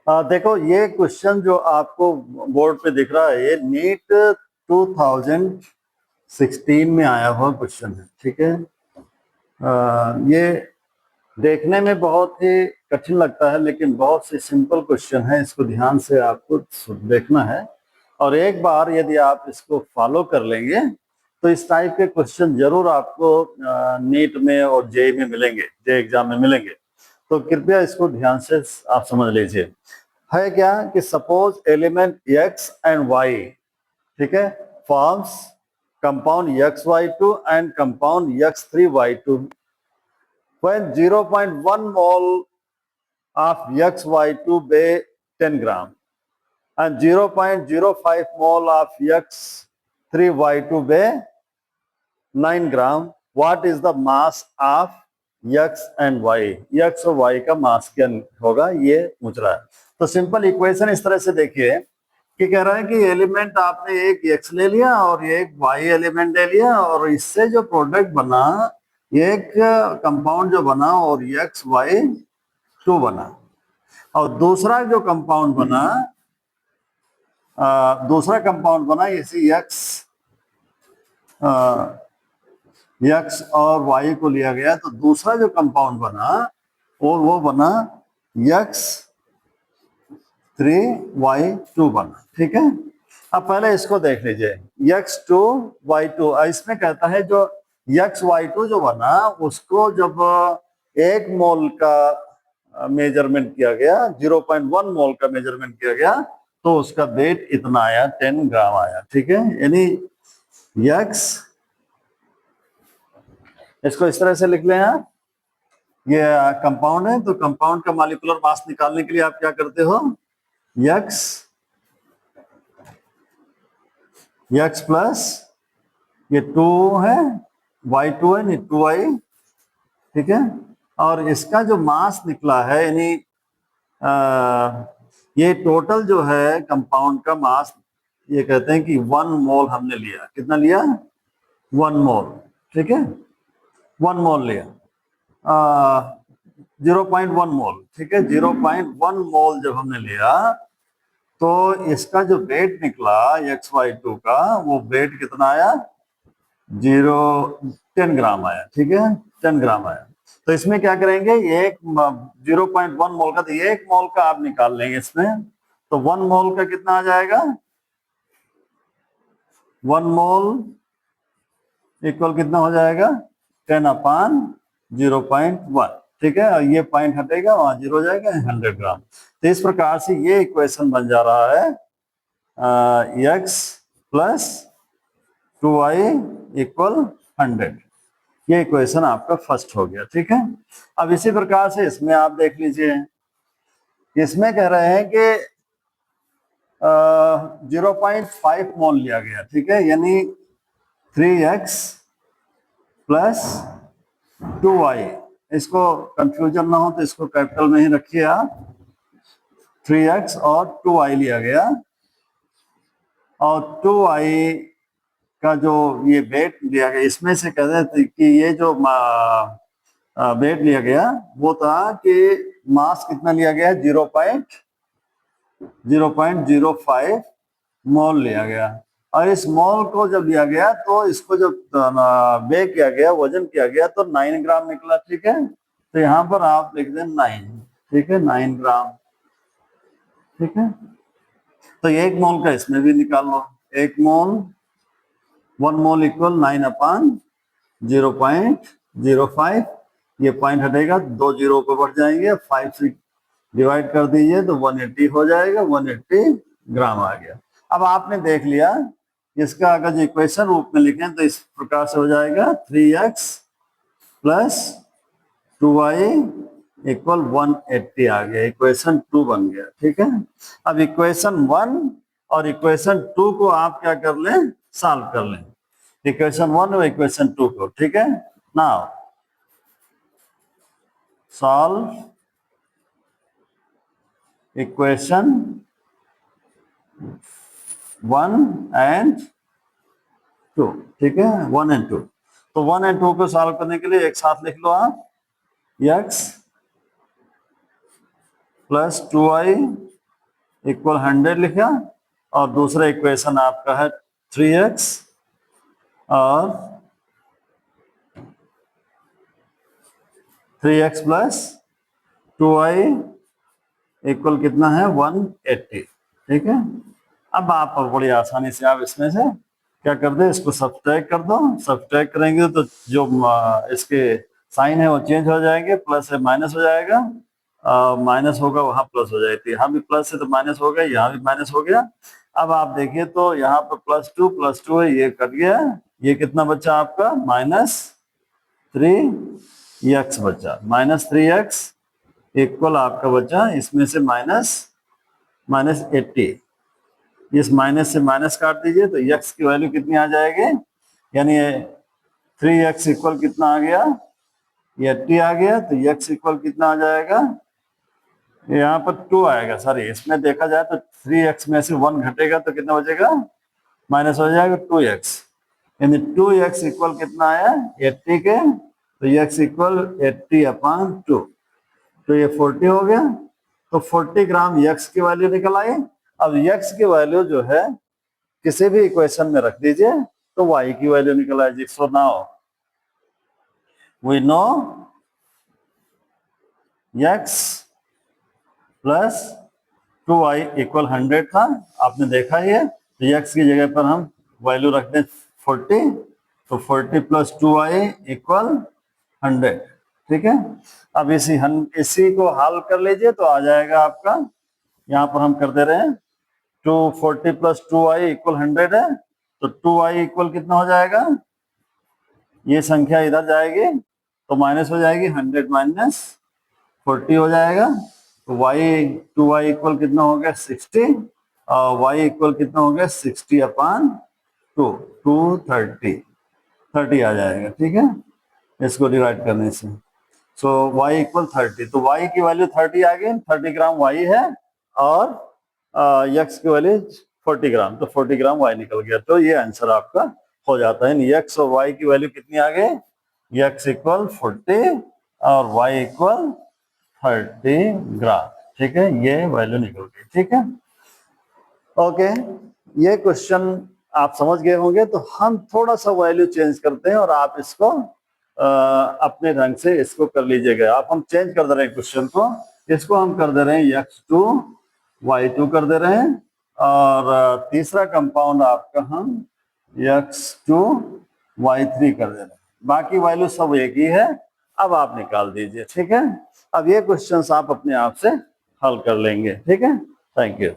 देखो ये क्वेश्चन जो आपको बोर्ड पे दिख रहा है ये नीट 2016 में आया हुआ क्वेश्चन है, ठीक है। ये देखने में बहुत ही कठिन लगता है लेकिन बहुत से सिंपल क्वेश्चन है, इसको ध्यान से आपको देखना है और एक बार यदि आप इसको फॉलो कर लेंगे तो इस टाइप के क्वेश्चन जरूर आपको नीट में और जेई में मिलेंगे, जे एग्जाम में मिलेंगे। तो कृपया इसको ध्यान से आप समझ लीजिए। है क्या कि suppose element x and y, ठीक है, forms compound XY2 and compound X3Y2 when 0.1 mole of XY2 weigh 10 gram and 0.05 mole of X3Y2 weigh 9 gram, what is the mass of x and y? x और y का मास क्या होगा ये पूछ रहा है। तो सिंपल इक्वेशन इस तरह से देखिए कि कह रहा है कि एलिमेंट आपने एक x ले लिया और एक y एलिमेंट ले लिया और इससे जो प्रोडक्ट बना, एक कंपाउंड जो बना और XY2 बना और दूसरा जो कंपाउंड बना, इसी x और y को लिया गया तो दूसरा जो कंपाउंड बना और वो बना X3Y2 बना, ठीक है। अब पहले इसको देख लीजिए, X2Y2 इसमें कहता है जो XY2 जो बना उसको जब 1 मोल का मेजरमेंट किया गया, 0.1 मोल का मेजरमेंट किया गया तो उसका वेट इतना आया, 10 ग्राम आया, ठीक है। यानी X, इसको इस तरह से लिख लें आप, ये कंपाउंड है तो कंपाउंड का मॉलिक्यूलर मास निकालने के लिए आप क्या करते हो, x प्लस ये 2 है, y2 है, 2y, ठीक है। और इसका जो मास निकला है यानी ये टोटल जो है कंपाउंड का मास, ये कहते हैं कि 1 मोल हमने लिया। कितना लिया, 1 मोल, ठीक है, 1 मोल लिया, 0.1 मोल, ठीक है। 0.1 मोल जब हमने लिया तो इसका जो वेट निकला XY2 का, वो वेट कितना आया, 10 ग्राम आया, ठीक है, 10 ग्राम आया। तो इसमें क्या करेंगे, एक 0.1 मोल का, तो 1 मोल का आप निकाल लेंगे इसमें, तो 1 मोल का कितना आ जाएगा, 1 मोल इक्वल कितना हो जाएगा, 10/0.1, ठीक है। और ये पॉइंट हटेगा, वहां 0 हो जाएगा, 100 ग्राम। तो इस प्रकार से ये इक्वेशन बन जा रहा है x प्लस 2y इक्वल 100। ये इक्वेशन आपका फर्स्ट हो गया, ठीक है। अब इसी प्रकार से इसमें आप देख लीजिए, इसमें कह रहे हैं कि 0.5 मोल लिया गया, ठीक है, यानी 3x प्लस 2y। इसको कंफ्यूजन ना हो तो इसको कैपिटल में ही रखिए आप, 3x और 2y लिया गया और 2y का जो ये वेट लिया गया, इसमें से कहते थे कि ये जो वेट लिया गया वो था कि मास कितना लिया गया, 0.05 मोल लिया गया। और इस मोल को जब लिया गया तो इसको जब वे किया गया, वजन किया गया तो 9 ग्राम निकला, ठीक है। तो यहाँ पर आप लिख दें 9, ठीक है, 9 ग्राम, ठीक है। तो 1 मोल का इसमें भी निकाल लो, 1 मोल, 1 मोल इक्वल 9/0.05, ये पॉइंट हटेगा, 2 जीरो को बढ़ जाएंगे, 5 से डिवाइड कर दीजिए तो 180 हो जाएगा, 180 ग्राम आ गया। अब आपने देख लिया, इसका अगर इक्वेशन रूप में लिखें तो इस प्रकार से हो जाएगा, 3x प्लस 2y इक्वल 180 आ गया, इक्वेशन 2 बन गया, ठीक है। अब इक्वेशन 1 और इक्वेशन 2 को आप क्या कर लें, सॉल्व कर लें, इक्वेशन 1 और इक्वेशन 2 को, ठीक है। नाउ सॉल्व इक्वेशन 1 एंड 2, ठीक है, 1 एंड 2। तो 1 एंड 2 को सॉल्व करने के लिए एक साथ लिख लो आप, x प्लस 2y इक्वल 100 लिखा, और दूसरा इक्वेशन आपका है 3x और 3x प्लस 2y इक्वल कितना है 180। ठीक है, अब आप बड़ी आसानी से आप इसमें से क्या कर दो, इसको सब्ट्रैक्ट कर दो। सब्ट्रैक्ट करेंगे तो जो इसके साइन है वो चेंज हो जाएंगे, प्लस है माइनस हो जाएगा, माइनस होगा वहां प्लस हो जाएगी, यहाँ भी प्लस है तो माइनस हो गया, यहाँ भी माइनस हो गया। अब आप देखिए तो यहाँ पर प्लस टू है, ये कट गया, ये कितना बचा आपका -3x बचा, -3x इक्वल आपका बचा इसमें से -80। इस माइनस से माइनस काट दीजिए तो x की वैल्यू कितनी आ जाएगी, यानी 3x इक्वल कितना आ गया, ये 80 आ गया, तो x इक्वल कितना आ जाएगा, यहाँ पर 2 आएगा। सॉरी, इसमें देखा जाए तो 3x में से 1 घटेगा तो कितना बचेगा, माइनस हो जाएगा 2x, यानी 2x इक्वल कितना आया 80 के, तो x इक्वल 80/2, तो ये 40 हो गया। तो 40 ग्राम x की वैल्यू निकल आई। अब x की वैल्यू जो है किसी भी इक्वेशन में रख दीजिए तो y की वैल्यू निकल आएगी। So now we know x plus 2y equal 100 था, आपने देखा ही है, तो x की जगह पर हम वैल्यू रख दें 40, तो 40 प्लस 2y इक्वल 100। ठीक है, अब इसी को हल कर लीजिए तो आ जाएगा आपका, यहाँ पर हम कर दे रहे हैं 240 प्लस 2y इक्वल 100 है, तो 2y इक्वल कितना हो जाएगा, ये संख्या इधर जाएगी तो माइनस हो जाएगी, 100 माइनस 40 हो जाएगा, तो y इक्वल कितना हो गया 60, और y इक्वल कितना हो गया 60/2, 30 आ जाएगा। ठीक है, इसको डिवाइड करने से, सो y इक्वल 30, तो y की वैल्यू 30 आ गई, 30 ग्राम y है, और x की वैल्यू 40 ग्राम, तो 40 ग्राम y निकल गया, तो ये आंसर आपका हो जाता है। x और y की वैल्यू कितनी आ गई, x इक्वल 40 और y इक्वल 30 ग्राम। ठीक है, ये वैल्यू निकल गई। ठीक है, ओके, ये क्वेश्चन आप समझ गए होंगे। तो हम थोड़ा सा वैल्यू चेंज करते हैं और आप इसको अपने ढंग से इसको कर लीजिएगा। आप हम चेंज कर दे रहे हैं क्वेश्चन को, इसको हम कर दे रहे हैं x2 y2 कर दे रहे हैं, और तीसरा कंपाउंड आपका हम x2 y3 कर दे रहे हैं, बाकी वैल्यू सब एक ही है। अब आप निकाल दीजिए। ठीक है, अब ये क्वेश्चंस आप अपने आप से हल कर लेंगे। ठीक है, थैंक यू।